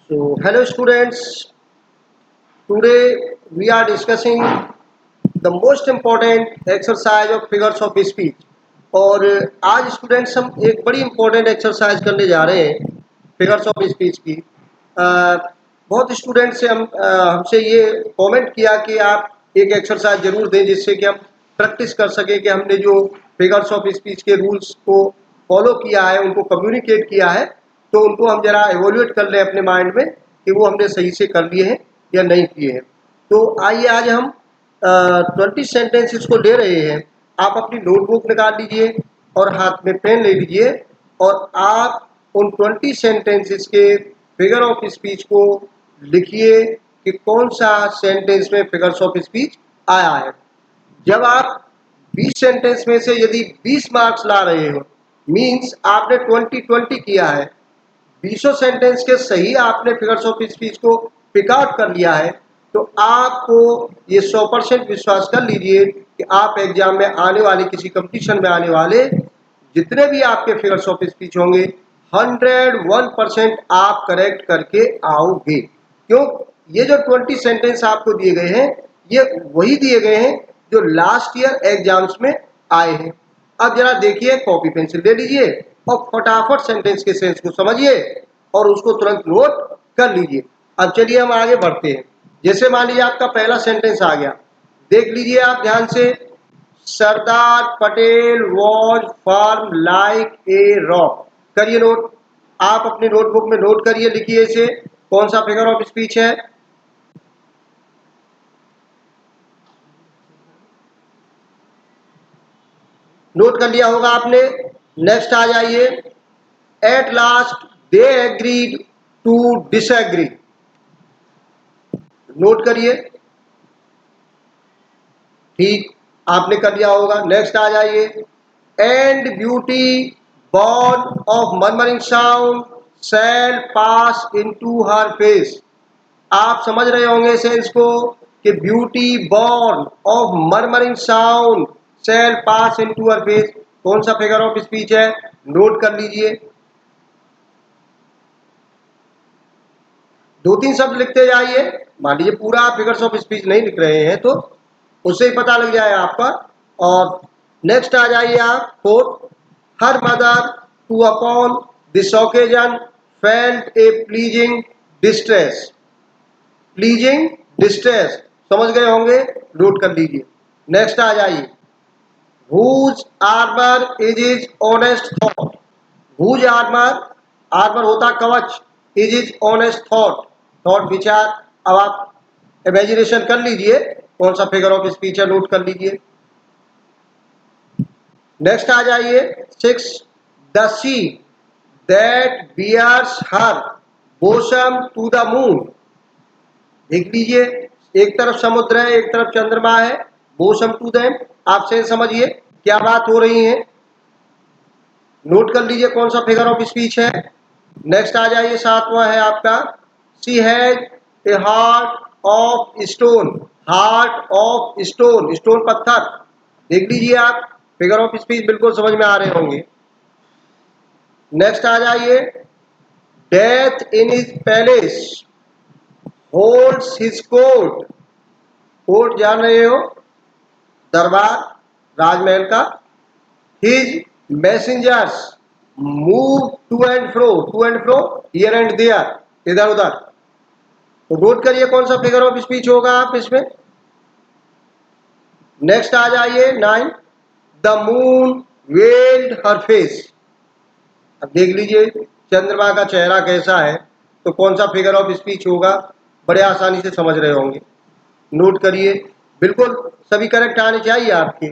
So, hello students. Today we are discussing the most important exercise of figures of speech. और आज students हम एक बड़ी important exercise करने जा रहे हैं फिगर्स ऑफ स्पीच की। बहुत स्टूडेंट्स से हमसे ये कमेंट किया कि आप एक एक्सरसाइज जरूर दें जिससे कि हम प्रैक्टिस कर सकें कि हमने जो फिगर्स ऑफ स्पीच के रूल्स को फॉलो किया है, उनको कम्युनिकेट किया है, तो उनको हम जरा एवोल्यूएट कर लें अपने माइंड में कि वो हमने सही से कर लिए हैं या नहीं किए हैं। तो आइए आज हम 20 सेंटेंसेस को ले रहे हैं। आप अपनी नोटबुक निकाल लीजिए और हाथ में पेन ले लीजिए और आप उन 20 सेंटेंसेस के फिगर ऑफ स्पीच को लिखिए कि कौन सा सेंटेंस में फिगर्स ऑफ स्पीच आया है। जब आप 20 सेंटेंस में से यदि 20 मार्क्स ला रहे हो, मीन्स आपने 20-20 किया है, 20 सेंटेंस के सही आपने फिगर्स ऑफ स्पीच को पिक आउट कर लिया है, तो आपको ये 100% विश्वास कर लीजिए कि आप एग्जाम में आने वाले किसी कंपटीशन में आने वाले जितने भी आपके फिगर्स ऑफ स्पीच होंगे 101% आप करेक्ट करके आओगे। क्यों? ये जो 20 सेंटेंस आपको दिए गए हैं, ये वही दिए गए हैं जो लास्ट ईयर एग्जाम्स में आए हैं। अब जरा देखिए, कॉपी पेंसिल ले लीजिए और फटाफट सेंटेंस के सेंस को समझिए और उसको तुरंत नोट कर लीजिए। अब चलिए हम आगे बढ़ते हैं। जैसे मान लीजिए आपका पहला सेंटेंस आ गया, देख लीजिए आप ध्यान से। Sardar Patel was firm like a rock. करिए नोट, आप अपनी नोटबुक में नोट करिए, लिखिए इसे, कौन सा फिगर ऑफ स्पीच है। नोट कर लिया होगा आपने। नेक्स्ट आ जाइए। At last they agreed to disagree. Note करिए, ठीक, आपने कर लिया होगा। नेक्स्ट आ जाइए। And beauty born of murmuring sound shall pass into her face. आप समझ रहे होंगे सेंस को कि beauty born of murmuring sound shall pass into her face कौन सा फिगर ऑफ स्पीच है, नोट कर लीजिए। दो तीन शब्द लिखते जाइए। मान लीजिए पूरा फिगर्स ऑफ स्पीच नहीं लिख रहे हैं तो उससे ही पता लग जाए आपका। और नेक्स्ट आ जाइए आप fourth. Her mother too upon this occasion felt a pleasing distress. Pleasing distress समझ गए होंगे, नोट कर लीजिए। नेक्स्ट आ जाइए। Whose armour is honest thought. Whose armour, armour होता कवच, इज ऑनेस्ट थॉट, थॉट विचार। अब आप इमेजिनेशन कर लीजिए कौन सा फिगर ऑफ स्पीच है, नोट कर लीजिए। नेक्स्ट आ जाइए। 6 the sea that bears her bosom to the moon. देख लीजिए, एक तरफ समुद्र है, एक तरफ चंद्रमा है, बोसम टू देम। आप से समझिए क्या बात हो रही है, नोट कर लीजिए कौन सा फिगर ऑफ स्पीच है। नेक्स्ट आ जाइए, सातवां है आपका। She has a heart of stone. Heart of stone, stone पत्थर। देख लीजिए आप, फिगर ऑफ स्पीच बिल्कुल समझ में आ रहे होंगे। नेक्स्ट आ जाइए। Death in his palace holds his court. Court जान रहे हो, दरबार, राजमहल का। His messengers move to and fro here and there, इधर उधर। तो नोट करिए कौन सा फिगर ऑफ स्पीच होगा आप इसमें। नेक्स्ट आ जाइए 9 the moon weld her face. अब देख लीजिए चंद्रमा का चेहरा कैसा है, तो कौन सा फिगर ऑफ स्पीच होगा, बड़े आसानी से समझ रहे होंगे, नोट करिए। बिल्कुल सभी करेक्ट आने चाहिए आपके।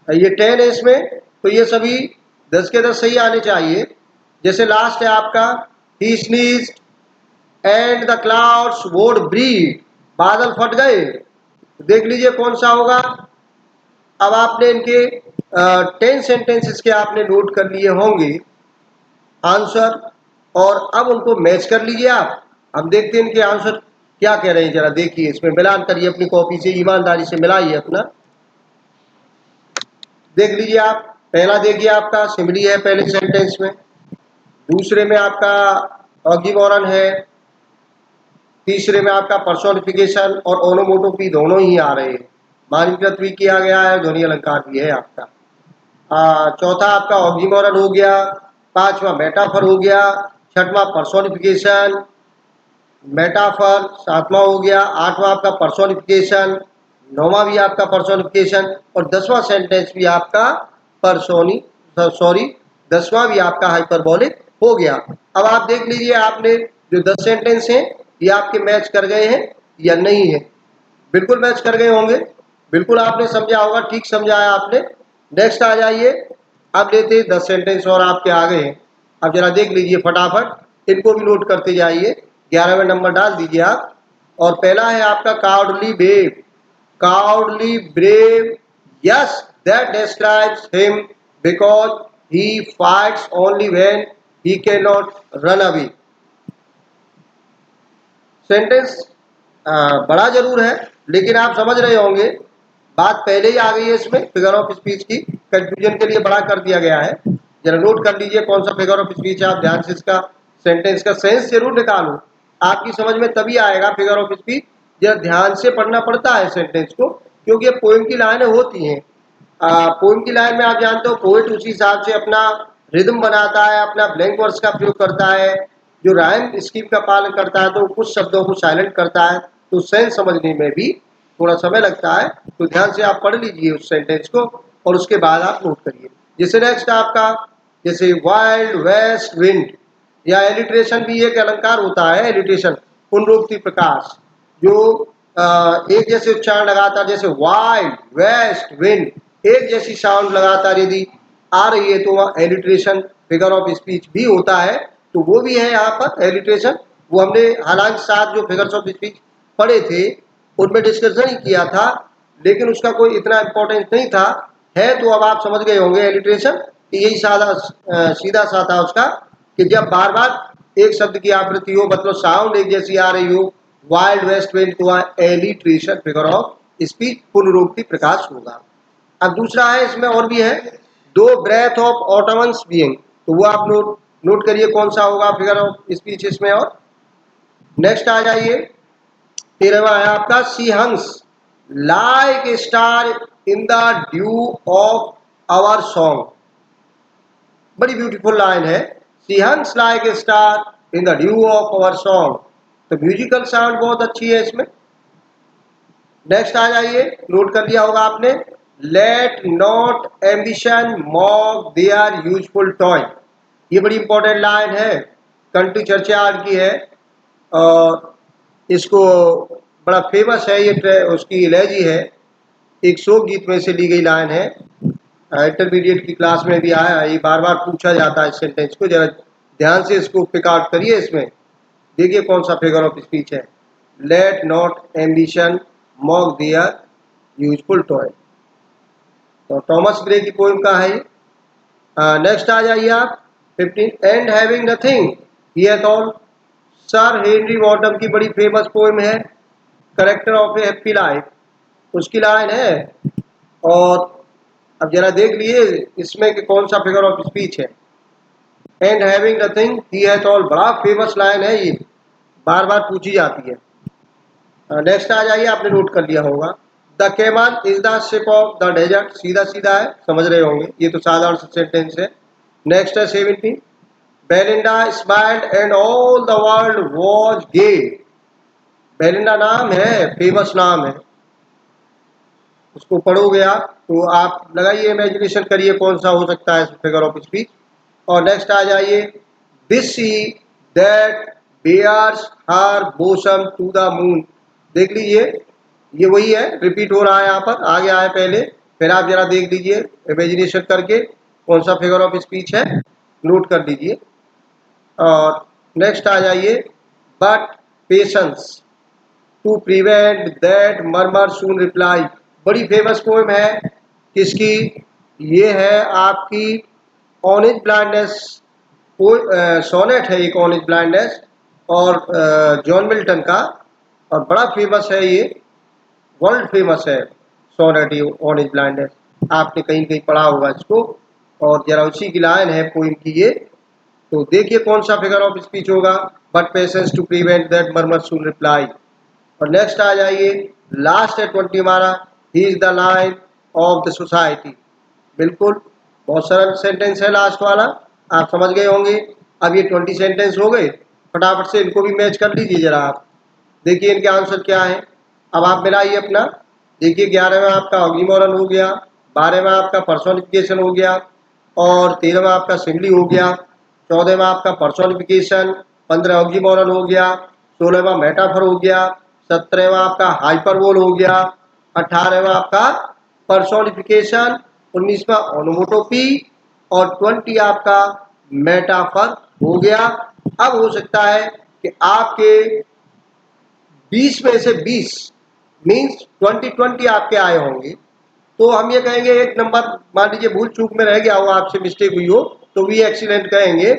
ये 10 है इसमें, तो ये सभी 10 के 10 सही आने चाहिए। जैसे लास्ट है आपका, he sneezed and the clouds would breed. बादल फट गए, देख लीजिए कौन सा होगा। अब आपने इनके 10 सेंटेंसेस के आपने नोट कर लिए होंगे आंसर, और अब उनको मैच कर लीजिए आप। अब देखते हैं इनके आंसर क्या कह रहे हैं, जरा देखिए, इसमें मिलान करिए अपनी कॉपी से, ईमानदारी से मिलाइए अपना। देख लीजिए आप, पहला देखिए आपका सिमरी है पहले सेंटेंस में, दूसरे में आपका ऑक्सीमोरन है, तीसरे में आपका पर्सोनिफिकेशन और ओनोमोटोपी दोनों ही आ रहे हैं। मानकृत भी किया गया है, ध्वनि अलंकार भी है आपका। चौथा आपका ऑक्सीमोरन हो गया, पांचवा मेटाफर हो गया, छठवां पर्सोनिफिकेशन, मेटाफर सातवां हो गया, आठवां आपका पर्सोनिफिकेशन, नौवां भी आपका पर्सोनिफिकेशन और 10वां सेंटेंस भी आपका पर्सोनी सॉरी 10वां भी आपका हाइपरबोलिक हो गया। अब आप देख लीजिए आपने जो 10 सेंटेंस हैं ये आपके मैच कर गए हैं या नहीं है। बिल्कुल मैच कर गए होंगे, बिल्कुल आपने समझा होगा, ठीक समझा है आपने। नेक्स्ट आ जाइए, अब लेते हैं 10 सेंटेंस और आपके आगे हैं। अब जरा देख लीजिए फटाफट, इनको भी नोट करते जाइए, 11वें नंबर डाल दीजिए आप। और पहला है आपका cowardly brave. Cowardly brave, yes that describes him because he fights only when he can not run away. Sentence बड़ा जरूर है लेकिन आप समझ रहे होंगे, बात पहले ही आ गई है इसमें, फिगर ऑफ स्पीच की कंफ्यूजन के लिए बड़ा कर दिया गया है। जरा नोट कर लीजिए कौन सा फिगर ऑफ स्पीच है, आप ध्यान से इसका सेंटेंस का सेंस जरूर निकालो, आपकी समझ में तभी आएगा फिगर ऑफ स्पीच। जरा ध्यान से पढ़ना पड़ता है सेंटेंस को, क्योंकि ये पोएम की लाइनें होती हैं। पोएम की लाइन में आप जानते हो पोएट उसी हिसाब से अपना रिदम बनाता है, अपना ब्लैंक वर्ड्स का प्रयोग करता है, जो राइम स्कीम का पालन करता है, तो कुछ शब्दों को साइलेंट करता है, तो सेंस समझने में भी थोड़ा समय लगता है। तो ध्यान से आप पढ़ लीजिए उस सेंटेंस को और उसके बाद आप नोट करिए। जैसे नेक्स्ट आपका, जैसे वाइल्ड वेस्ट विंड, या एलिट्रेशन भी एक अलंकार होता है, एलिट्रेशन पुनरुक्ति प्रकाश, जो एक जैसे उच्चारण लगातार, जैसे वाइल्ड वेस्ट विंड, एक जैसी साउंड लगातार यदि आ रही है तो वह एलिट्रेशन फिगर ऑफ स्पीच भी होता है। तो वो भी है यहाँ पर एलिट्रेशन। वो हमने हालांकि साथ जो फिगर्स ऑफ स्पीच पढ़े थे उनमें डिस्कशन ही किया था, लेकिन उसका कोई इतना इंपॉर्टेंस नहीं था। है तो अब आप समझ गए होंगे एलिट्रेशन कि यही सीधा सा था उसका, कि जब बार बार एक शब्द की आवृत्ति हो, मतलब साउंड एक जैसी आ रही हो, वाइल्ड वेस्ट विंड, तो एलिट्रेशन फिगर ऑफ स्पीच पुनरुक्ति प्रकाश होगा। अब दूसरा है, इसमें और भी है, दो ब्रेथ ऑफ ऑटमन्स बीइंग, तो वो आप नोट करिए कौन सा होगा फिगर ऑफ स्पीच इसमें। और नेक्स्ट आ जाइए, 13वां है आपका she hangs like a star in the dew of our song. बड़ी ब्यूटीफुल लाइन है, she hangs like a star in the dew of our song. तो म्यूजिकल साउंड बहुत अच्छी है इसमें। नेक्स्ट आ जाइए, नोट कर लिया होगा आपने, let not ambition mock their useful toy. ये बड़ी इंपॉर्टेंट लाइन है, कंट्री चर्चयार्ड की है और इसको बड़ा फेमस है, ये उसकी एलेजी है, एक शोक गीत में से ली गई लाइन है। इंटरमीडिएट की क्लास में भी आया, ये बार बार पूछा जाता है इस सेंटेंस को, जरा ध्यान से इसको पिक आउट करिए। इसमें देखिए कौन सा फिगर ऑफ स्पीच है, let not ambition mock their useful toy. तो थॉमस ग्रे की पोएम का है ये। नेक्स्ट आ जाइए आप 15, and having nothing he hath all. Sir Henry Wotton की बड़ी फेमस पोएम है, character of a happy life, उसकी लाइन है। और अब जरा देख लिए इसमें कि कौन सा फिगर ऑफ स्पीच है, and having nothing he hath all, बड़ा फेमस लाइन है, ये बार बार पूछी जाती है। नेक्स्ट आ जाइए, आपने नोट कर लिया होगा, the camel is the ship of the desert, सीधा सीधा है, समझ रहे होंगे, ये तो साधारण सेंटेंस है। नेक्स्ट है 17, Belinda smiled and all the world was gay. Belinda नाम है, फेमस नाम है, उसको पढ़ोगे आप तो आप लगाइए, इमेजिनेशन करिए कौन सा हो सकता है फिगर ऑफ स्पीच। और नेक्स्ट आ जाइए, this sea that bears her bosom to the moon. देख लीजिए ये वही है, रिपीट हो रहा है यहाँ पर, आ गया है पहले, फिर आप जरा देख लीजिए इमेजिनेशन करके कौन सा फिगर ऑफ स्पीच है, नोट कर लीजिए। और नेक्स्ट आ जाइए, but patience to prevent that murmur soon replied. बड़ी फेमस पोएम है, किसकी, ये है आपकी ऑन एज ब्लाइंडनेस, सोनेट है एक ऑन एज ब्लाइंडनेस, और जॉन मिल्टन का, और बड़ा फेमस है ये, वर्ल्ड फेमस है सोनेट ये ऑन एज ब्लाइंडनेस, आपने कहीं कहीं पढ़ा होगा इसको। और जरा उसी की लाइन है पोएम की ये, तो देखिए कौन सा फिगर ऑफ स्पीच होगा, but patience to prevent that murmur should reply. और नेक्स्ट आ जाइए, लास्ट है 20 हमारा, he is the lion of the society. बिल्कुल बहुत सरल सेंटेंस है लास्ट वाला, आप समझ गए होंगे। अब ये 20 सेंटेंस हो गए, फटाफट से इनको भी मैच कर लीजिए जरा आप। देखिए इनके आंसर क्या है, अब आप मिलाइए अपना। देखिए 11 में आपका ऑक्सीमोरन हो गया, 12 में आपका पर्सोनिफिकेशन हो गया, और 13 में आपका सिमिली हो गया, 14 में आपका पर्सोनिफिकेशन, 15 ऑक्सीमोरन हो गया, 16 में मेटाफर हो गया, 17 में आपका हाइपरबोल हो गया, 18 में आपका पर्सोनिफिकेशन, 19 में ओनोमोटोपी, और 20 आपका मेटाफर हो गया। अब हो सकता है कि आपके 20 में से 20 मीन्स 20 आपके आए होंगे, तो हम ये कहेंगे एक नंबर मान लीजिए भूल चूक में रह गया हो, आपसे मिस्टेक हुई हो, तो वी एक्सीलेंट कहेंगे।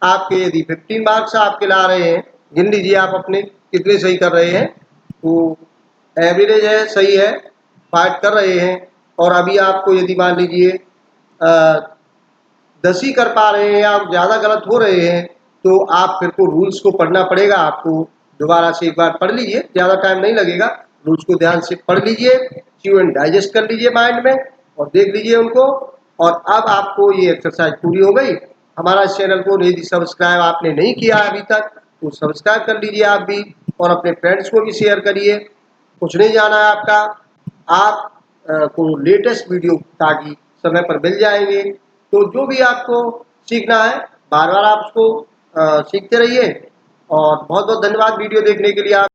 आपके यदि 15 मार्क्स आपके ला रहे हैं, गिन लीजिए आप अपने कितने सही कर रहे हैं, तो एवरेज है, सही है, फाइट कर रहे हैं। और अभी आपको यदि मान लीजिए 10 ही कर पा रहे हैं या ज़्यादा गलत हो रहे हैं, तो आप फिर को रूल्स को पढ़ना पड़ेगा आपको। दोबारा से एक बार पढ़ लीजिए, ज़्यादा टाइम नहीं लगेगा, रूल्स को ध्यान से पढ़ लीजिए, च्यू एंड डाइजेस्ट कर लीजिए माइंड में, और देख लीजिए उनको। और अब आपको ये एक्सरसाइज पूरी हो गई। हमारा इस चैनल को यदि सब्सक्राइब आपने नहीं किया अभी तक, तो सब्सक्राइब कर लीजिए आप भी, और अपने फ्रेंड्स को भी शेयर करिए। कुछ नहीं जाना है आपका, आप को लेटेस्ट वीडियो ताकि समय पर मिल जाएंगे। तो जो भी आपको सीखना है, बार बार आप उसको सीखते रहिए। और बहुत बहुत धन्यवाद वीडियो देखने के लिए। आप